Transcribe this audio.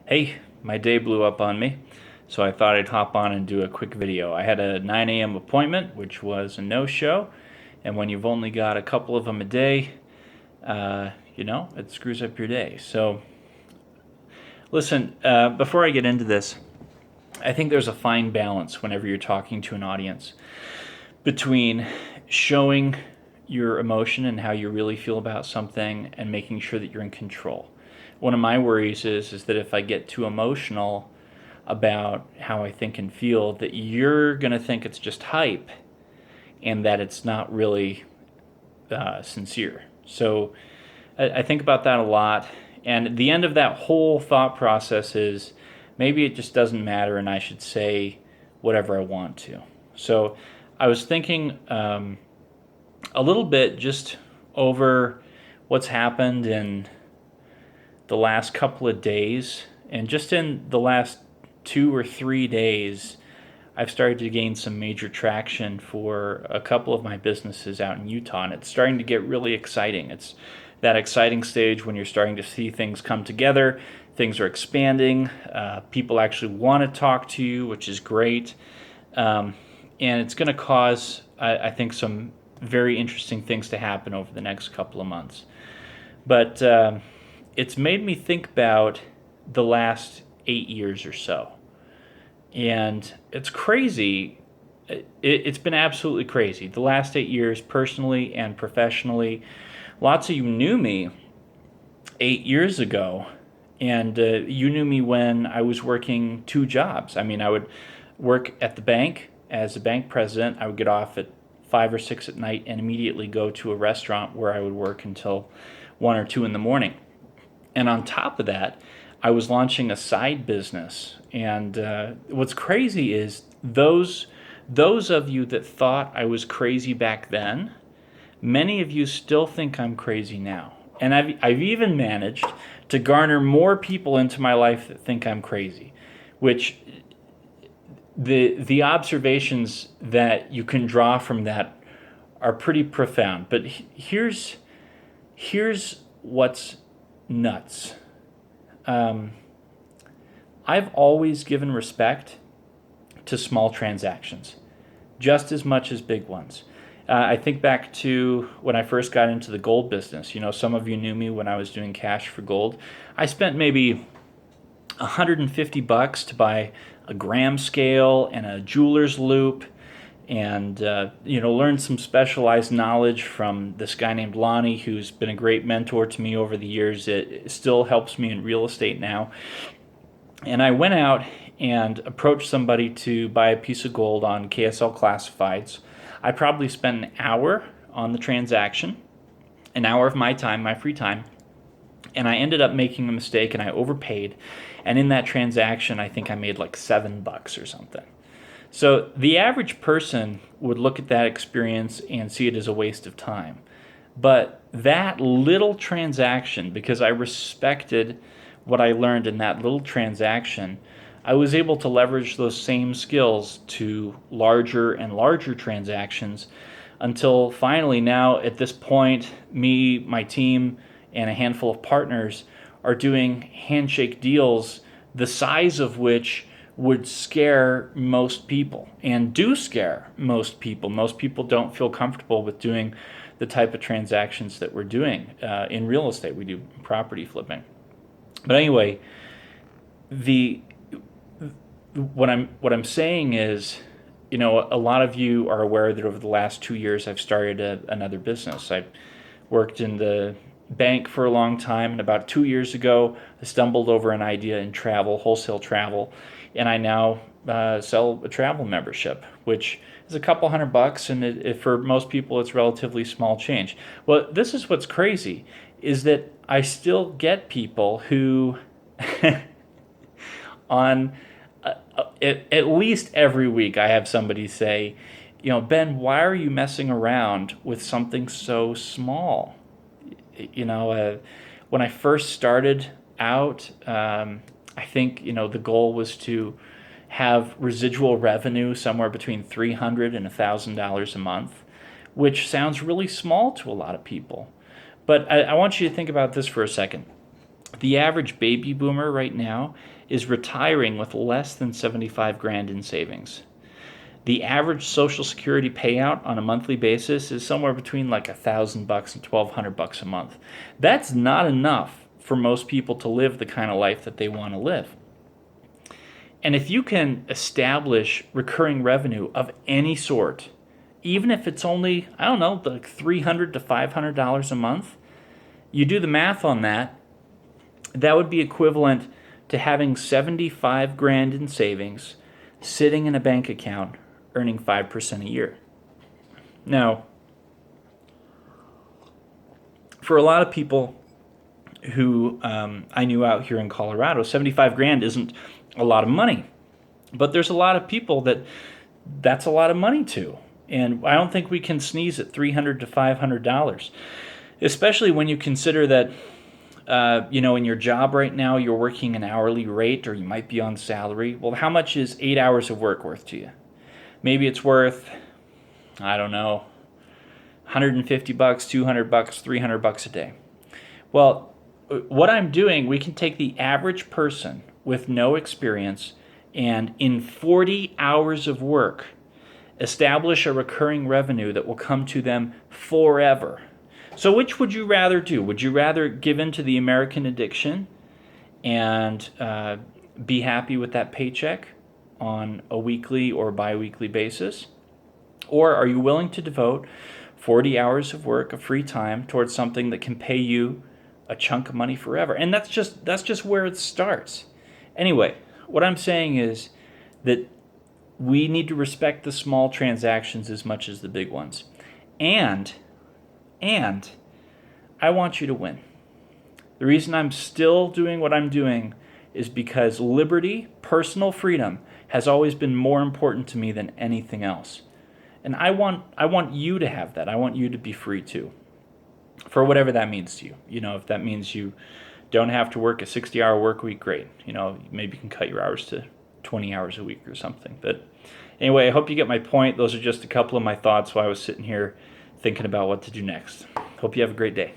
Hey, my day blew up on me, so I thought I'd hop on and do a quick video. I had a 9 a.m. appointment, which was a no-show, and when you've only got a couple of them a day, it screws up your day. So, listen, before I get into this, I think there's a fine balance whenever you're talking to an audience between showing your emotion and how you really feel about something and making sure that you're in control. One of my worries is that if I get too emotional about how I think and feel, that you're going to think it's just hype and that it's not really sincere. So I think about that a lot. And the end of that whole thought process is maybe it just doesn't matter and I should say whatever I want to. So I was thinking a little bit just over what's happened in the last couple of days. And just in the last 2 or 3 days, I've started to gain some major traction for a couple of my businesses out in Utah, and it's starting to get really exciting. It's that exciting stage when you're starting to see things come together, things are expanding, people actually want to talk to you, which is great. And it's going to cause, I think, some very interesting things to happen over the next couple of months. But it's made me think about the last 8 years or so. And it's crazy. It's been absolutely crazy. The last 8 years, personally and professionally. Lots of you knew me 8 years ago, and you knew me when I was working two jobs. I mean, I would work at the bank as a bank president. I would get off at 5 or 6 at night and immediately go to a restaurant where I would work until 1 or 2 in the morning. And on top of that, I was launching a side business. And what's crazy is those of you that thought I was crazy back then, many of you still think I'm crazy now. And I've even managed to garner more people into my life that think I'm crazy, which the observations that you can draw from that are pretty profound. But here's what's nuts. I've always given respect to small transactions, just as much as big ones. I think back to when I first got into the gold business. You know, some of you knew me when I was doing cash for gold. I spent maybe $150 to buy a gram scale and a jeweler's loop, and learn some specialized knowledge from this guy named Lonnie, who's been a great mentor to me over the years. It still helps me in real estate now. And I went out and approached somebody to buy a piece of gold on KSL Classifieds. I probably spent an hour on the transaction, an hour of my time, my free time, and I ended up making a mistake and I overpaid. And in that transaction, I think I made like $7 or something. So the average person would look at that experience and see it as a waste of time. But that little transaction, because I respected what I learned in that little transaction, I was able to leverage those same skills to larger and larger transactions until finally now at this point, me, my team, and a handful of partners are doing handshake deals the size of which would scare most people and do scare most people. Most people don't feel comfortable with doing the type of transactions that we're doing in real estate. We do property flipping. But anyway, what I'm saying is, a lot of you are aware that over the last 2 years I've started another business. I worked in the bank for a long time, and about 2 years ago I stumbled over an idea in travel, wholesale travel, and I now sell a travel membership, which is a couple $100, and for most people it's relatively small change. Well, this is what's crazy, is that I still get people who on at least every week I have somebody say, Ben, why are you messing around with something so small? When I first started out, I think the goal was to have residual revenue somewhere between $300 and $1,000 a month, which sounds really small to a lot of people. But I want you to think about this for a second. The average baby boomer right now is retiring with less than 75 grand in savings. The average Social Security payout on a monthly basis is somewhere between like $1,000 and $1,200 a month. That's not enough for most people to live the kind of life that they want to live. And if you can establish recurring revenue of any sort, even if it's only, I don't know, like $300 to $500 a month, you do the math on that, that would be equivalent to having 75 grand in savings sitting in a bank account earning 5% a year. Now, for a lot of people who I knew out here in Colorado, 75 grand isn't a lot of money. But there's a lot of people that's a lot of money to. And I don't think we can sneeze at $300 to $500, especially when you consider that, in your job right now, you're working an hourly rate or you might be on salary. Well, how much is 8 hours of work worth to you? Maybe it's worth, I don't know, $150, $200, $300 a day. Well, what I'm doing, we can take the average person with no experience and in 40 hours of work, establish a recurring revenue that will come to them forever. So which would you rather do? Would you rather give in to the American addiction and be happy with that paycheck on a weekly or bi-weekly basis? Or are you willing to devote 40 hours of work of free time towards something that can pay you a chunk of money forever? And that's just where it starts. Anyway, what I'm saying is that we need to respect the small transactions as much as the big ones. And I want you to win. The reason I'm still doing what I'm doing is because liberty, personal freedom, has always been more important to me than anything else. And I want you to have that. I want you to be free too. For whatever that means to you. If that means you don't have to work a 60-hour work week, great. Maybe you can cut your hours to 20 hours a week or something. But anyway, I hope you get my point. Those are just a couple of my thoughts while I was sitting here thinking about what to do next. Hope you have a great day.